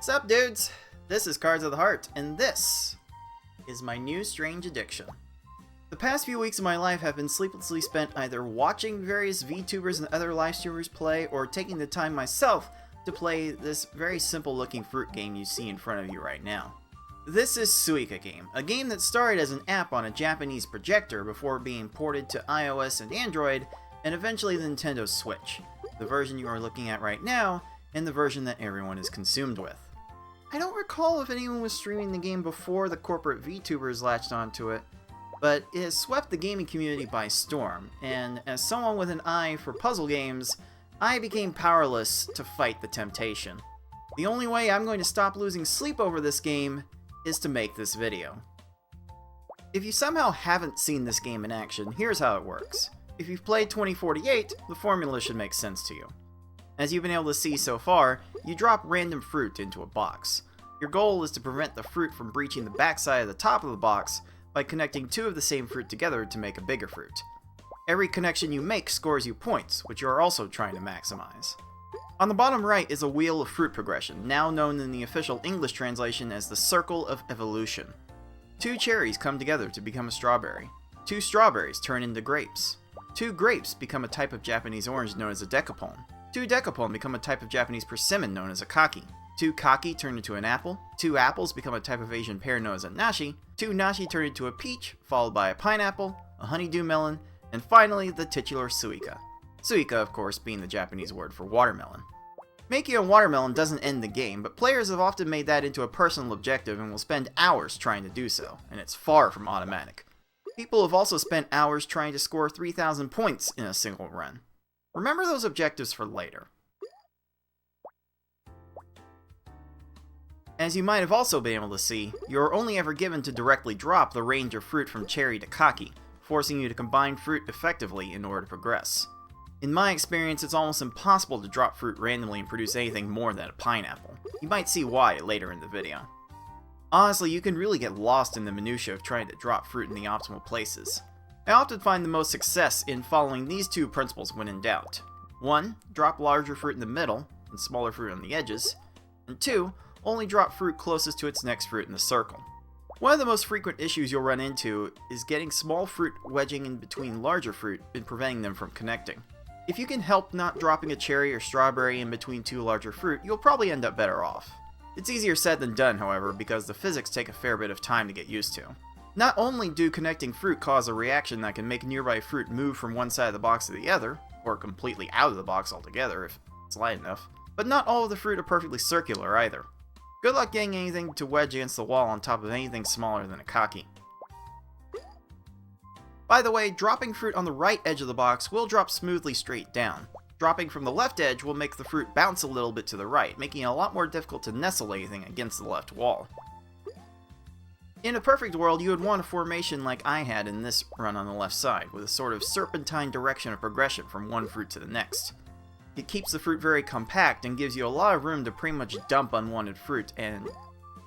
Sup dudes, this is Cards of the Heart, and this is my new strange addiction. The past few weeks of my life have been sleeplessly spent either watching various VTubers and other live streamers play, or taking the time myself to play this very simple looking fruit game you see in front of you right now. This is Suika game, a game that started as an app on a Japanese projector before being ported to iOS and Android, and eventually the Nintendo Switch, the version you are looking at right now, and the version that everyone is consumed with. I don't recall if anyone was streaming the game before the corporate VTubers latched onto it, but it has swept the gaming community by storm, and as someone with an eye for puzzle games, I became powerless to fight the temptation. The only way I'm going to stop losing sleep over this game is to make this video. If you somehow haven't seen this game in action, here's how it works. If you've played 2048, the formula should make sense to you. As you've been able to see so far, you drop random fruit into a box. Your goal is to prevent the fruit from breaching the backside of the top of the box by connecting two of the same fruit together to make a bigger fruit. Every connection you make scores you points, which you are also trying to maximize. On the bottom right is a wheel of fruit progression, now known in the official English translation as the Circle of Evolution. Two cherries come together to become a strawberry. Two strawberries turn into grapes. Two grapes become a type of Japanese orange known as a decapone. Two decapone become a type of Japanese persimmon known as a kaki. Two kaki turn into an apple. Two apples become a type of Asian pear known as a nashi. Two nashi turn into a peach, followed by a pineapple, a honeydew melon, and finally the titular suika. Suika, of course, being the Japanese word for watermelon. Making a watermelon doesn't end the game, but players have often made that into a personal objective and will spend hours trying to do so, and it's far from automatic. People have also spent hours trying to score 3,000 points in a single run. Remember those objectives for later. As you might have also been able to see, you are only ever given to directly drop the range of fruit from cherry to kaki, forcing you to combine fruit effectively in order to progress. In my experience, it's almost impossible to drop fruit randomly and produce anything more than a pineapple. You might see why later in the video. Honestly, you can really get lost in the minutiae of trying to drop fruit in the optimal places. I often find the most success in following these two principles when in doubt. 1. Drop larger fruit in the middle, and smaller fruit on the edges. And 2. Only drop fruit closest to its next fruit in the circle. One of the most frequent issues you'll run into is getting small fruit wedging in between larger fruit and preventing them from connecting. If you can help not dropping a cherry or strawberry in between two larger fruit, you'll probably end up better off. It's easier said than done, however, because the physics take a fair bit of time to get used to. Not only do connecting fruit cause a reaction that can make nearby fruit move from one side of the box to the other, or completely out of the box altogether if it's light enough, but not all of the fruit are perfectly circular either. Good luck getting anything to wedge against the wall on top of anything smaller than a kaki. By the way, dropping fruit on the right edge of the box will drop smoothly straight down. Dropping from the left edge will make the fruit bounce a little bit to the right, making it a lot more difficult to nestle anything against the left wall. In a perfect world, you would want a formation like I had in this run on the left side, with a sort of serpentine direction of progression from one fruit to the next. It keeps the fruit very compact and gives you a lot of room to pretty much dump unwanted fruit, and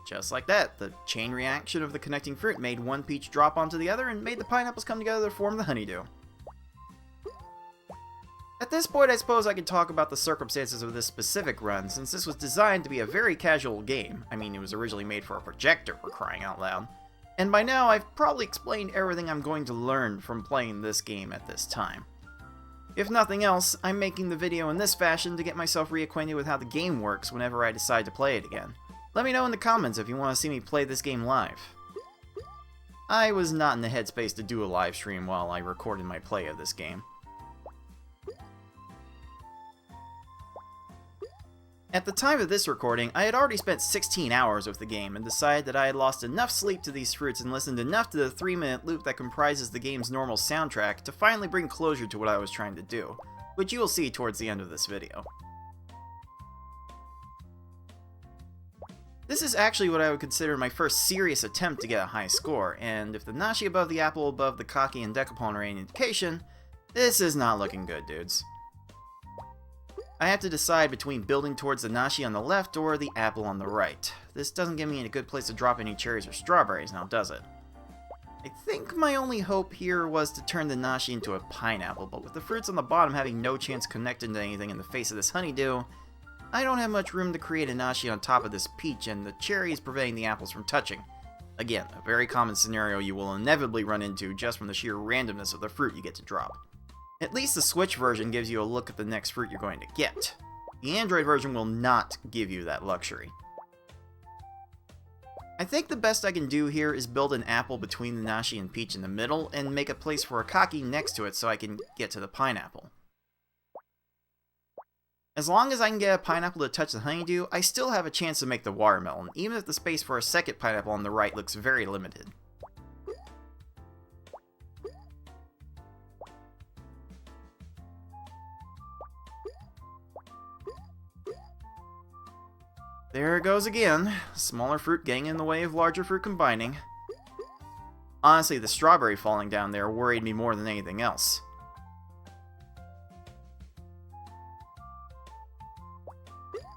just like that, the chain reaction of the connecting fruit made one peach drop onto the other and made the pineapples come together to form the honeydew. At this point, I suppose I could talk about the circumstances of this specific run, since this was designed to be a very casual game. I mean, it was originally made for a projector, for crying out loud. And by now, I've probably explained everything I'm going to learn from playing this game at this time. If nothing else, I'm making the video in this fashion to get myself reacquainted with how the game works whenever I decide to play it again. Let me know in the comments if you want to see me play this game live. I was not in the headspace to do a live stream while I recorded my play of this game. At the time of this recording, I had already spent 16 hours with the game and decided that I had lost enough sleep to these fruits and listened enough to the 3-minute loop that comprises the game's normal soundtrack to finally bring closure to what I was trying to do, which you will see towards the end of this video. This is actually what I would consider my first serious attempt to get a high score, and if the nashi above the apple above the kaki and decapone are any indication, this is not looking good, dudes. I have to decide between building towards the nashi on the left or the apple on the right. This doesn't give me a good place to drop any cherries or strawberries now, does it? I think my only hope here was to turn the nashi into a pineapple, but with the fruits on the bottom having no chance connecting to anything in the face of this honeydew, I don't have much room to create a nashi on top of this peach, and the cherry is preventing the apples from touching. Again, a very common scenario you will inevitably run into just from the sheer randomness of the fruit you get to drop. At least the Switch version gives you a look at the next fruit you're going to get. The Android version will not give you that luxury. I think the best I can do here is build an apple between the nashi and peach in the middle, and make a place for a kaki next to it so I can get to the pineapple. As long as I can get a pineapple to touch the honeydew, I still have a chance to make the watermelon, even if the space for a second pineapple on the right looks very limited. There it goes again. Smaller fruit getting in the way of larger fruit combining. Honestly, the strawberry falling down there worried me more than anything else.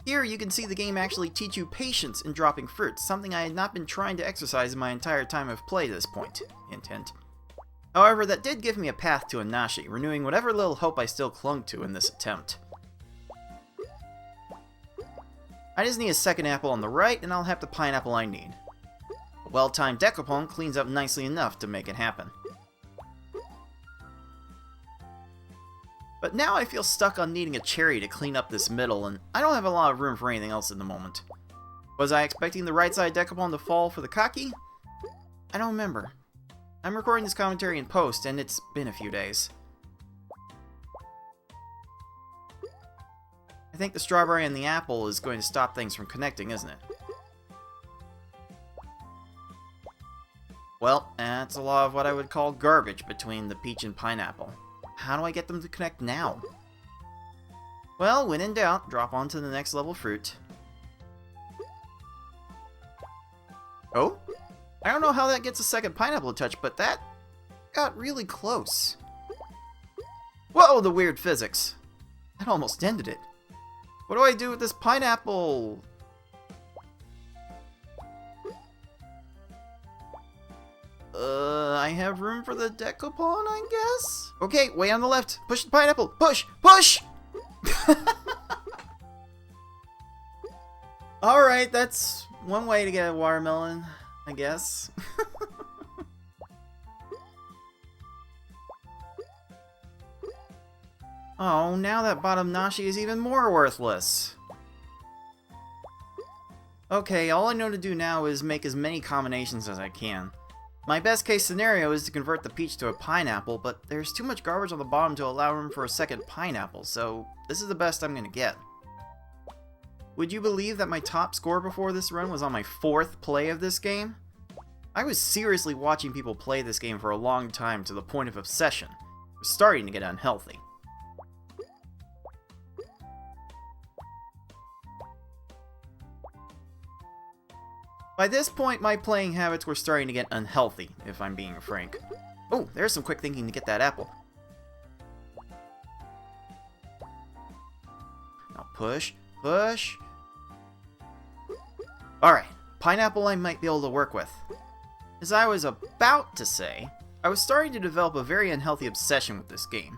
Here you can see the game actually teach you patience in dropping fruit, something I had not been trying to exercise in my entire time of play to this point. Hint hint. However, that did give me a path to a nashi, renewing whatever little hope I still clung to in this attempt. I just need a second apple on the right, and I'll have the pineapple I need. A well-timed decapone cleans up nicely enough to make it happen. But now I feel stuck on needing a cherry to clean up this middle, and I don't have a lot of room for anything else at the moment. Was I expecting the right side decapone to fall for the kaki? I don't remember. I'm recording this commentary in post, and it's been a few days. I think the strawberry and the apple is going to stop things from connecting, isn't it? Well, that's a lot of what I would call garbage between the peach and pineapple. How do I get them to connect now? Well, when in doubt, drop onto the next level fruit. Oh? I don't know how that gets a second pineapple to touch, but that got really close. Whoa, the weird physics. That almost ended it. What do I do with this pineapple? I have room for the decapone, I guess? Okay, way on the left. Push the pineapple. Push! Push! Alright, that's one way to get a watermelon, I guess. Oh, now that bottom nashi is even more worthless. Okay, all I know to do now is make as many combinations as I can. My best case scenario is to convert the peach to a pineapple, but there's too much garbage on the bottom to allow room for a second pineapple, so this is the best I'm gonna get. Would you believe that my top score before this run was on my 4th play of this game? I was seriously watching people play this game for a long time to the point of obsession. It was starting to get unhealthy. By this point, my playing habits were starting to get unhealthy, if I'm being frank. Oh, there's some quick thinking to get that apple. Now push, push. Alright, pineapple I might be able to work with. As I was about to say, I was starting to develop a very unhealthy obsession with this game.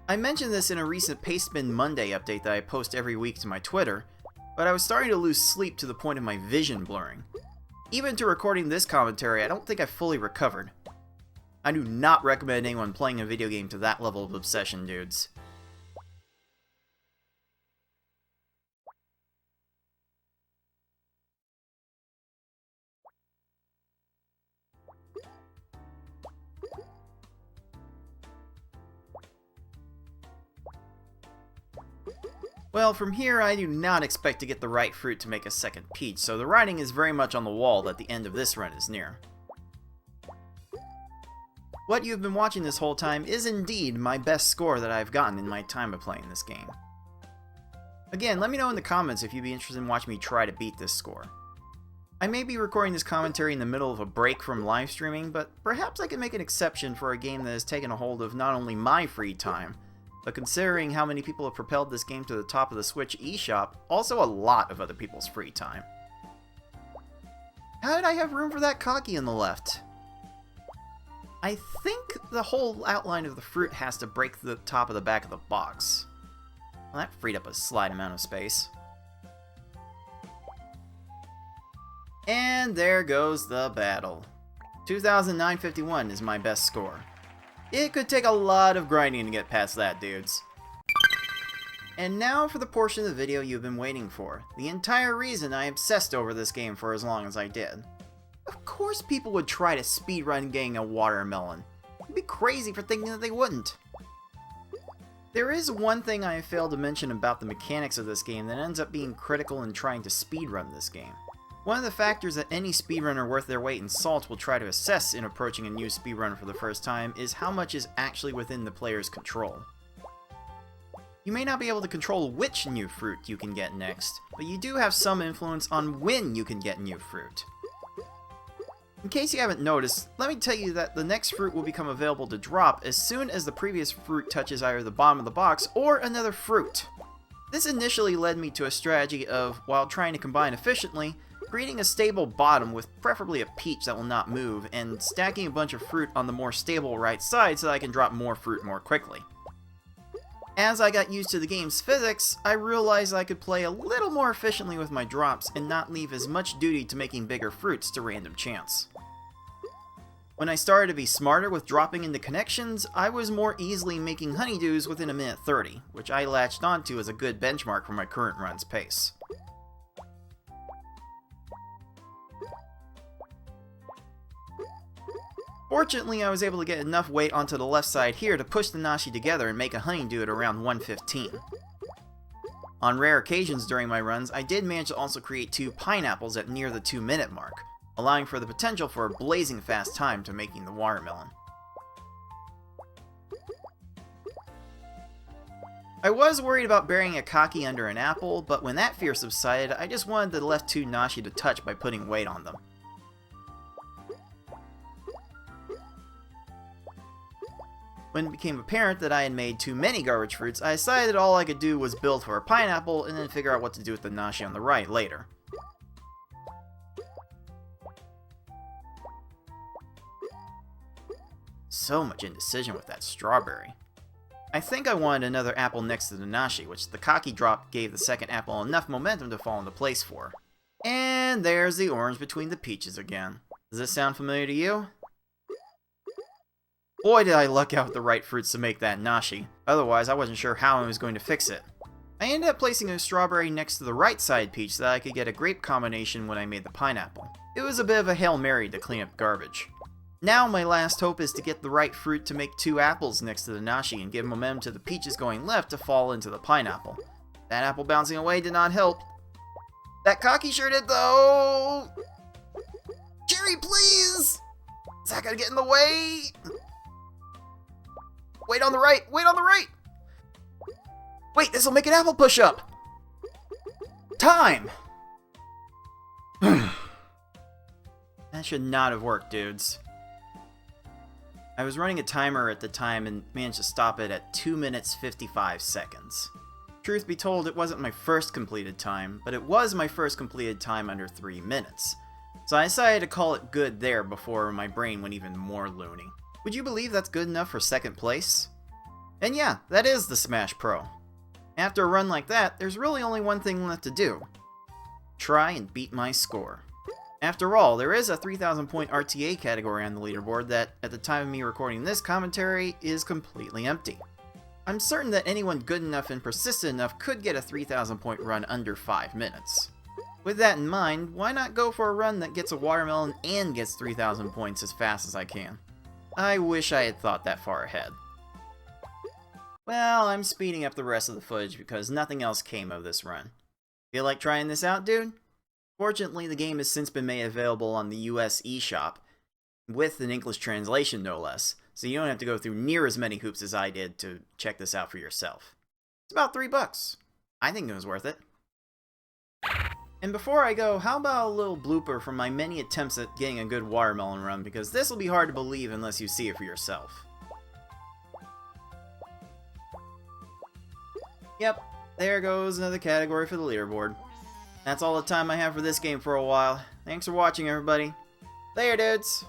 I mentioned this in a recent Pastebin Monday update that I post every week to my Twitter, but I was starting to lose sleep to the point of my vision blurring. Even to recording this commentary, I don't think I've fully recovered. I do not recommend anyone playing a video game to that level of obsession, dudes. Well, from here I do not expect to get the right fruit to make a second peach, so the writing is very much on the wall that the end of this run is near. What you've been watching this whole time is indeed my best score that I've gotten in my time of playing this game. Again, let me know in the comments if you'd be interested in watching me try to beat this score. I may be recording this commentary in the middle of a break from live streaming, but perhaps I can make an exception for a game that has taken a hold of not only my free time, but considering how many people have propelled this game to the top of the Switch eShop, also a lot of other people's free time. How did I have room for that kaki on the left? I think the whole outline of the fruit has to break the top of the back of the box. Well, that freed up a slight amount of space. And there goes the battle. 2,951 is my best score. It could take a lot of grinding to get past that, dudes. And now for the portion of the video you've been waiting for. The entire reason I obsessed over this game for as long as I did. Of course people would try to speedrun getting a watermelon. I'd be crazy for thinking that they wouldn't. There is one thing I have failed to mention about the mechanics of this game that ends up being critical in trying to speedrun this game. One of the factors that any speedrunner worth their weight in salt will try to assess in approaching a new speedrun for the first time is how much is actually within the player's control. You may not be able to control which new fruit you can get next, but you do have some influence on when you can get new fruit. In case you haven't noticed, let me tell you that the next fruit will become available to drop as soon as the previous fruit touches either the bottom of the box or another fruit. This initially led me to a strategy of, while trying to combine efficiently, creating a stable bottom with preferably a peach that will not move, and stacking a bunch of fruit on the more stable right side so that I can drop more fruit more quickly. As I got used to the game's physics, I realized I could play a little more efficiently with my drops and not leave as much duty to making bigger fruits to random chance. When I started to be smarter with dropping into connections, I was more easily making honeydews within a minute 30, which I latched onto as a good benchmark for my current run's pace. Fortunately, I was able to get enough weight onto the left side here to push the nashi together and make a honeydew at around 115. On rare occasions during my runs, I did manage to also create 2 pineapples at near the 2-minute mark, allowing for the potential for a blazing fast time to making the watermelon. I was worried about burying a kaki under an apple, but when that fear subsided, I just wanted the left 2 nashi to touch by putting weight on them. When it became apparent that I had made too many garbage fruits, I decided all I could do was build for a pineapple and then figure out what to do with the nashi on the right later. So much indecision with that strawberry. I think I wanted another apple next to the nashi, which the kaki drop gave the second apple enough momentum to fall into place for. And there's the orange between the peaches again. Does this sound familiar to you? Boy, did I luck out with the right fruits to make that nashi. Otherwise, I wasn't sure how I was going to fix it. I ended up placing a strawberry next to the right side peach so that I could get a grape combination when I made the pineapple. It was a bit of a Hail Mary to clean up garbage. Now my last hope is to get the right fruit to make 2 apples next to the nashi and give momentum to the peaches going left to fall into the pineapple. That apple bouncing away did not help. That kaki sure did though! Cherry, please! Is that gonna get in the way? Wait on the right! Wait on the right! Wait, this'll make an apple push-up! Time! That should not have worked, dudes. I was running a timer at the time and managed to stop it at 2 minutes 55 seconds. Truth be told, it wasn't my first completed time, but it was my first completed time under 3 minutes. So I decided to call it good there before my brain went even more loony. Would you believe that's good enough for second place? And yeah, that is the Smash Pro. After a run like that, there's really only one thing left to do. Try and beat my score. After all, there is a 3,000 point RTA category on the leaderboard that, at the time of me recording this commentary, is completely empty. I'm certain that anyone good enough and persistent enough could get a 3,000 point run under 5 minutes. With that in mind, why not go for a run that gets a watermelon and gets 3,000 points as fast as I can? I wish I had thought that far ahead. Well, I'm speeding up the rest of the footage because nothing else came of this run. Feel like trying this out, dude? Fortunately, the game has since been made available on the US eShop, with an English translation no less, so you don't have to go through near as many hoops as I did to check this out for yourself. It's about $3. I think it was worth it. And before I go, how about a little blooper from my many attempts at getting a good watermelon run, because this will be hard to believe unless you see it for yourself. Yep, there goes another category for the leaderboard. That's all the time I have for this game for a while. Thanks for watching, everybody. Later, dudes!